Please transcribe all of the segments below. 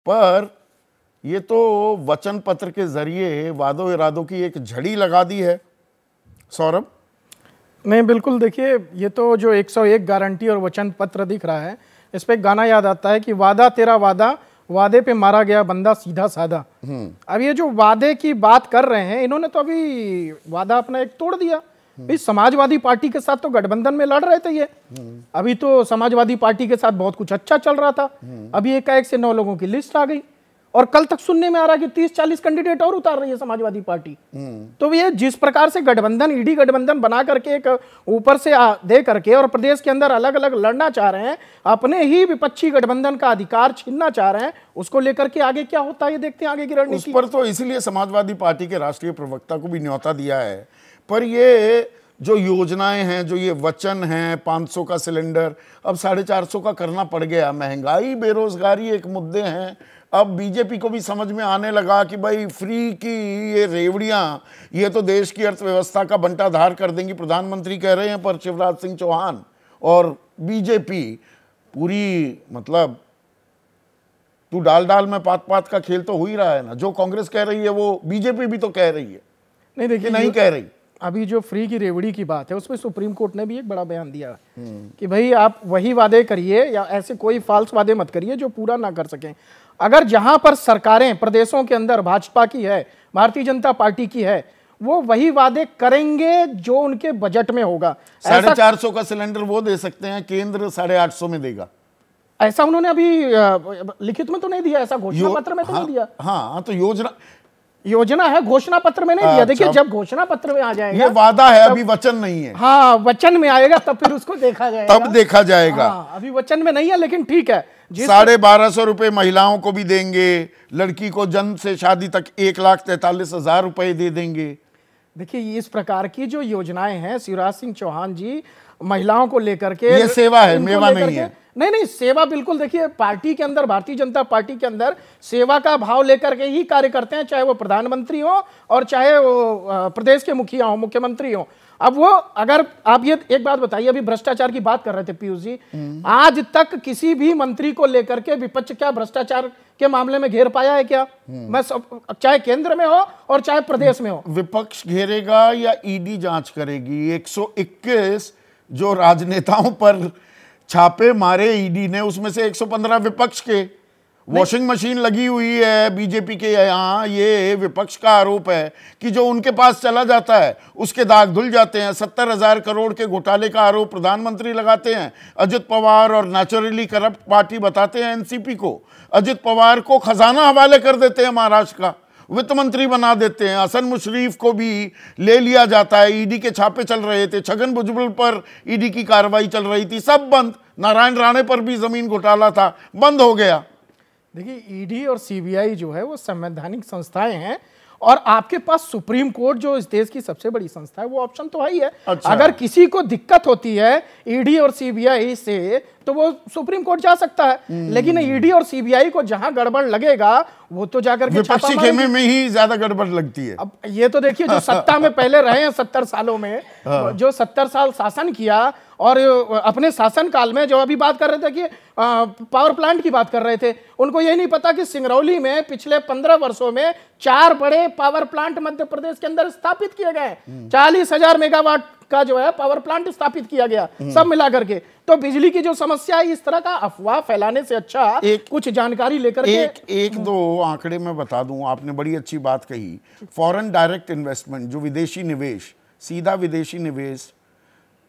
पर ये तो वचन पत्र के जरिए वादों इरादों की एक झड़ी लगा दी है। सौरभ? नहीं, बिल्कुल। देखिए, ये तो जो 101 गारंटी और वचन पत्र दिख रहा है, इस पे एक गाना याद आता है कि वादा तेरा वादा, वादे पे मारा गया बंदा सीधा साधा। अब ये जो वादे की बात कर रहे हैं, इन्होंने तो अभी वादा अपना एक तोड़ दिया। भाई, समाजवादी पार्टी के साथ तो गठबंधन में लड़ रहे थे ये। अभी तो समाजवादी पार्टी के साथ बहुत कुछ अच्छा चल रहा था, अभी एकाएक से 9 लोगों की लिस्ट आ गई और कल तक सुनने में आ रहा है कि 30-40 कैंडिडेट और उतार रही है समाजवादी पार्टी। तो ये जिस प्रकार से गठबंधन, ईडी गठबंधन बना करके एक ऊपर से दे करके और प्रदेश के अंदर अलग अलग लड़ना चाह रहे हैं, अपने ही विपक्षी गठबंधन का अधिकार छीनना चाह रहे हैं, उसको लेकर के आगे क्या होता है ये देखते हैं, आगे की रणनीति। उस पर तो इसलिए समाजवादी पार्टी के राष्ट्रीय प्रवक्ता को भी न्योता दिया है। पर ये जो योजनाएं हैं, जो ये वचन हैं, 500 का सिलेंडर, अब 450 का करना पड़ गया। महंगाई, बेरोजगारी एक मुद्दे हैं। अब बीजेपी को भी समझ में आने लगा कि भाई फ्री की ये रेवड़ियां, ये तो देश की अर्थव्यवस्था का बंटाधार कर देंगी, प्रधानमंत्री कह रहे हैं। पर शिवराज सिंह चौहान और बीजेपी पूरी, मतलब तू डाल डाल में पात पात का खेल तो हो ही रहा है ना। जो कांग्रेस कह रही है वो बीजेपी भी तो कह रही है। नहीं, देखिए, नहीं कह रही। अभी जो फ्री की रेवड़ी की बात है, उसमें सुप्रीम कोर्ट ने भी एक बड़ा बयान दिया कि भाई आप वही वादे करिए या ऐसे कोई फाल्स वादे मत करिए जो पूरा ना कर सकें। अगर जहां पर सरकारें प्रदेशों के अंदर भाजपा की है, भारतीय जनता पार्टी की है, वो वही वादे करेंगे जो उनके बजट में होगा। 450 का सिलेंडर वो दे सकते हैं, केंद्र 850 में देगा। ऐसा उन्होंने अभी लिखित में तो नहीं दिया, ऐसा घोषणा पत्र में तो नहीं दिया। हाँ, तो योजना है, घोषणा पत्र में नहीं दिया। देखिए, जब घोषणा पत्र में आ जाएगा, ये वादा है, अभी वचन नहीं है। हाँ, वचन में आएगा तब फिर उसको देखा जाएगा, तब देखा जाएगा। हाँ, अभी वचन में नहीं है, लेकिन ठीक है। 1250 रुपए महिलाओं को भी देंगे, लड़की को जन्म से शादी तक 1,43,000 रुपए दे देंगे। देखिए, इस प्रकार की जो योजनाएं हैं, शिवराज सिंह चौहान जी महिलाओं को लेकर के, ये सेवा है, मेवा नहीं है। नहीं, सेवा बिल्कुल। देखिए, पार्टी के अंदर, भारतीय जनता पार्टी के अंदर सेवा का भाव लेकर के ही कार्य करते हैं, चाहे वो प्रधानमंत्री हो और चाहे वो प्रदेश के मुखिया हो, मुख्यमंत्री हो। अब वो, अगर आप ये एक बात बताइए, अभी भ्रष्टाचार की बात कर रहे थे पीयूष जी, आज तक किसी भी मंत्री को लेकर के विपक्ष क्या भ्रष्टाचार के मामले में घेर पाया है क्या? मैं चाहे केंद्र में हो और चाहे प्रदेश में हो। विपक्ष घेरेगा या ईडी जांच करेगी? 121 जो राजनेताओं पर छापे मारे ईडी ने, उसमें से 115 विपक्ष के। वॉशिंग मशीन लगी हुई है बीजेपी के यहाँ। ये विपक्ष का आरोप है कि जो उनके पास चला जाता है उसके दाग धुल जाते हैं। 70,000 करोड़ के घोटाले का आरोप प्रधानमंत्री लगाते हैं। अजित पवार और नेचुरली करप्ट पार्टी बताते हैं एनसीपी को। अजित पवार को खजाना हवाले कर देते हैं, महाराष्ट्र का वित्त मंत्री बना देते हैं। हसन मुशरीफ को भी ले लिया जाता है। ईडी के छापे चल रहे थे, छगन भुजबल पर ईडी की कार्रवाई चल रही थी, सब बंद। नारायण राणे पर भी जमीन घोटाला था, बंद हो गया। देखिए, ईडी और सीबीआई जो है वो संवैधानिक संस्थाएं हैं और आपके पास सुप्रीम कोर्ट जो इस देश की सबसे बड़ी संस्था है, वो ऑप्शन तो है ही है। अच्छा। अगर किसी को दिक्कत होती है ईडी और सीबीआई से तो वो सुप्रीम कोर्ट जा सकता है, लेकिन ईडी और सीबीआई को जहां गड़बड़ लगेगा वो तो जाकर के विपक्षी खेमे में ही ज्यादा गड़बड़ लगती है। अब ये तो देखिए, जो सत्ता में पहले रहे हैं 70 सालों में, जो 70 साल शासन किया और अपने शासन काल में जो अभी बात कर रहे थे कि पावर प्लांट की बात कर रहे थे, उनको यही नहीं पता कि सिंगरौली में पिछले 15 वर्षों में 4 बड़े पावर प्लांट मध्य प्रदेश के अंदर स्थापित किए गए। 40,000 मेगावाट का जो है पावर प्लांट स्थापित किया गया, सब मिलाकर के। तो बिजली की जो समस्या है, इस तरह का अफवाह फैलाने से अच्छा कुछ जानकारी लेकर के एक दो आंकड़े मैं बता दूं। आपने बड़ी अच्छी बात कही। फॉरेन डायरेक्ट इन्वेस्टमेंट, जो विदेशी निवेश, सीधा विदेशी निवेश,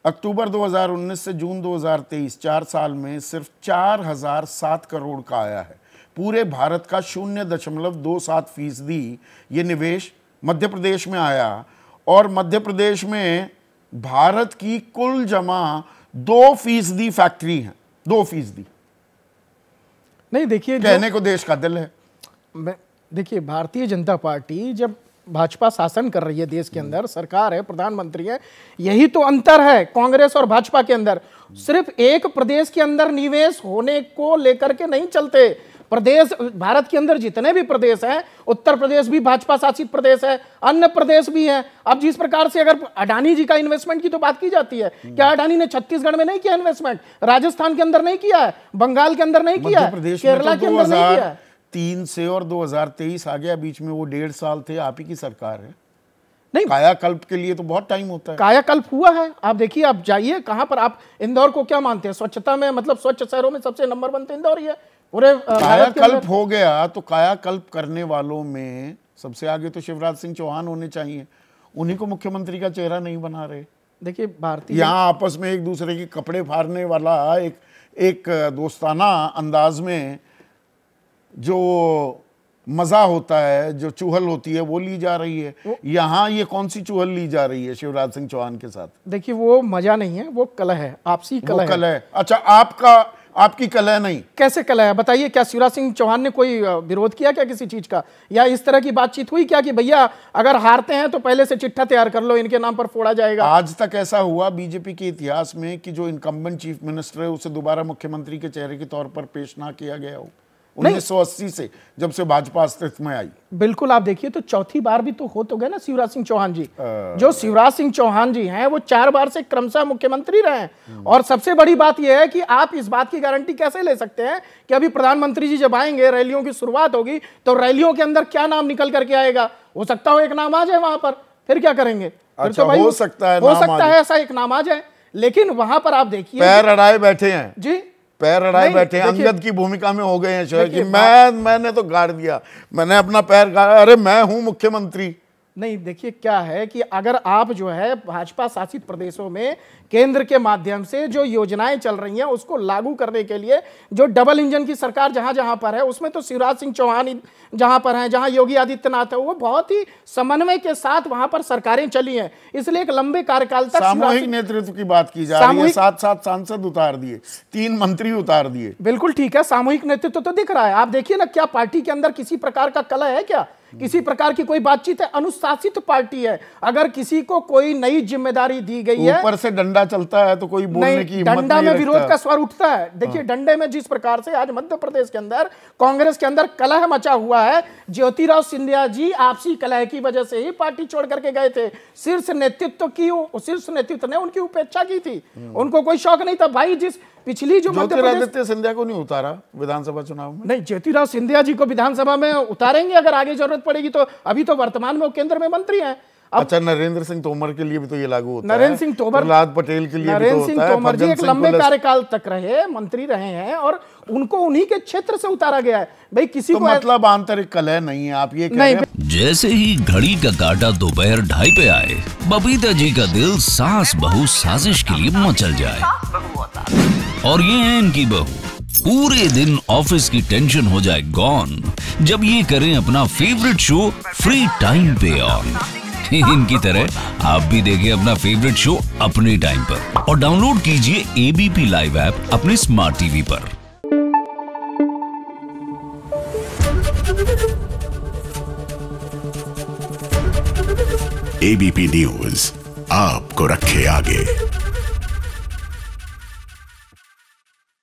अक्टूबर 2019 से जून 2023 4 साल में सिर्फ 4,007 करोड़ का आया है। पूरे भारत का 0.27% ये निवेश मध्य प्रदेश में आया और मध्य प्रदेश में भारत की कुल जमा 2% फैक्ट्री है। 2%। नहीं, देखिए, कहने को देश का दिल है। देखिए, भारतीय जनता पार्टी जब भाजपा शासन कर रही है, देश के अंदर सरकार है, प्रधानमंत्री है, यही तो अंतर है कांग्रेस और भाजपा के अंदर। सिर्फ एक प्रदेश के अंदर निवेश होने को लेकर के नहीं चलते। प्रदेश, भारत के अंदर जितने भी प्रदेश हैं, उत्तर प्रदेश भी भाजपा शासित प्रदेश है, अन्य प्रदेश भी हैं। अब जिस प्रकार से अगर अडानी जी का इन्वेस्टमेंट की तो बात की जाती है, क्या अडानी ने छत्तीसगढ़ में नहीं किया इन्वेस्टमेंट? राजस्थान के अंदर नहीं किया है, बंगाल के अंदर नहीं किया है, केरला के अंदर नहीं किया है। 2003 से और 2023 आ गया, बीच में वो 1.5 साल थे, आप ही की सरकार है। नहीं, कायाकल्प के लिए तो बहुत टाइम होता है। कायाकल्प हुआ है। आप देखिए, आप जाइए कहां पर, आप इंदौर को क्या मानते हैं स्वच्छता में, मतलब स्वच्छ शहरों में सबसे नंबर 1 तो इंदौर ही है पूरे कायाकल्प हो गया तो कायाकल्प करने वालों में सबसे आगे तो शिवराज सिंह चौहान होने चाहिए, उन्हीं को मुख्यमंत्री का चेहरा नहीं बना रहे। देखिए भारतीय यहाँ आपस में एक दूसरे के कपड़े फाड़ने वाला एक दोस्ताना अंदाज में जो मजा होता है, जो चूहल होती है, वो ली जा रही है। यहाँ ये कौन सी चूहल ली जा रही है शिवराज सिंह चौहान के साथ? देखिए वो मजा नहीं है, वो कलह है, आपसी कलह है। कलह है। अच्छा, आपकी कलह नहीं? कैसे कलह है बताइए? क्या शिवराज सिंह चौहान ने कोई विरोध किया क्या किसी चीज का, या इस तरह की बातचीत हुई क्या कि भैया अगर हारते हैं तो पहले से चिट्ठा तैयार कर लो, इनके नाम पर फोड़ा जाएगा? आज तक ऐसा हुआ बीजेपी के इतिहास में कि जो इनकम्बेंट चीफ मिनिस्टर है उसे दोबारा मुख्यमंत्री के चेहरे के तौर पर पेश ना किया गया हो 1980 से, जब से भाजपा अस्तित्व में आई। बिल्कुल, आप देखिए तो चौथी बार भी तो हो तो गए ना शिवराज सिंह चौहान जी। जो शिवराज सिंह चौहान जी हैं वो 4 बार से क्रमशः मुख्यमंत्री रहे हैं। और सबसे बड़ी बात यह है कि आप इस बात की गारंटी कैसे ले सकते हैं कि अभी प्रधानमंत्री जी जब आएंगे, रैलियों की शुरुआत होगी, तो रैलियों के अंदर क्या नाम निकल करके आएगा? हो सकता हो एक नाम आ जाए वहां पर, फिर क्या करेंगे? फिर अच्छा, तो भाई हो सकता है ऐसा एक नाम आ जाए, लेकिन वहां पर आप देखिए पैर अड़ाए बैठे हैं जी, पैर अड़ाए बैठे हैं, अंगद की भूमिका में हो गए हैं शायद कि मैंने तो गाड़ दिया, मैंने अपना पैर गाड़ा, अरे मैं हूं मुख्यमंत्री। नहीं, देखिए क्या है कि अगर आप जो है भाजपा शासित प्रदेशों में केंद्र के माध्यम से जो योजनाएं चल रही हैं उसको लागू करने के लिए जो डबल इंजन की सरकार जहां जहां पर है, उसमें तो शिवराज सिंह चौहान जहां पर हैं, जहां योगी आदित्यनाथ है, वो बहुत ही समन्वय के साथ वहां पर सरकारें चली हैं। इसलिए एक लंबे कार्यकाल तक सामूहिक नेतृत्व की बात की जा रही है, 7 सांसद उतार दिए, 3 मंत्री उतार दिए। बिल्कुल ठीक है, सामूहिक नेतृत्व तो दिख रहा है। आप देखिए ना, क्या पार्टी के अंदर किसी प्रकार का कलह है क्या? किसी प्रकार की कोई बातचीत है? अनुशासित पार्टी है। अगर किसी को कोई नई जिम्मेदारी दी गई है, ऊपर से डंडा चलता है तो कोई बोलने की हिम्मत नहीं रखता। डंडा में विरोध का स्वर उठता है। देखिए डंडे में जिस प्रकार से आज मध्य प्रदेश के अंदर कांग्रेस के अंदर कलह मचा हुआ है, ज्योतिराव सिंधिया जी आपसी कलह की वजह से ही पार्टी छोड़ करके गए थे। शीर्ष नेतृत्व ने उनकी उपेक्षा की थी, उनको कोई शौक नहीं था भाई। जिस पिछली जो ज्योतिरादित्य सिंधिया को नहीं उतारा विधानसभा चुनाव में? नहीं, ज्योतिराव सिंधिया जी को विधानसभा में उतारेंगे अगर आगे जरूरत पड़ेगी तो। अभी तो वर्तमान में वो केंद्र में मंत्री हैं। अच्छा, नरेंद्र सिंह तोमर के लिए भी तो ये लागू होता है। नरेंद्र सिंह तोमर, प्रहलाद पटेल के लिए भी तो होता है। नरेंद्र सिंह तोमर जी एक लंबे कार्यकाल तक रहे, मंत्री रहे हैं और उनको उन्हीं के क्षेत्र से उतारा गया है। भाई किसी को मतलब आंतरिक कलह नहीं है, आप ये कह रहे हैं? जैसे ही घड़ी का काटा दोपहर 2:30 पे आए, बबीता जी का दिल सास बहू साजिश के लिए मचल जाए। और ये है इनकी बहू, पूरे दिन ऑफिस की टेंशन हो जाए गॉन जब ये करें अपना फेवरेट शो फ्री टाइम पे ऑन। इनकी तरह आप भी देखिए अपना फेवरेट शो अपने टाइम पर और डाउनलोड कीजिए एबीपी लाइव ऐप अपने स्मार्ट टीवी पर। एबीपी न्यूज आपको रखे आगे।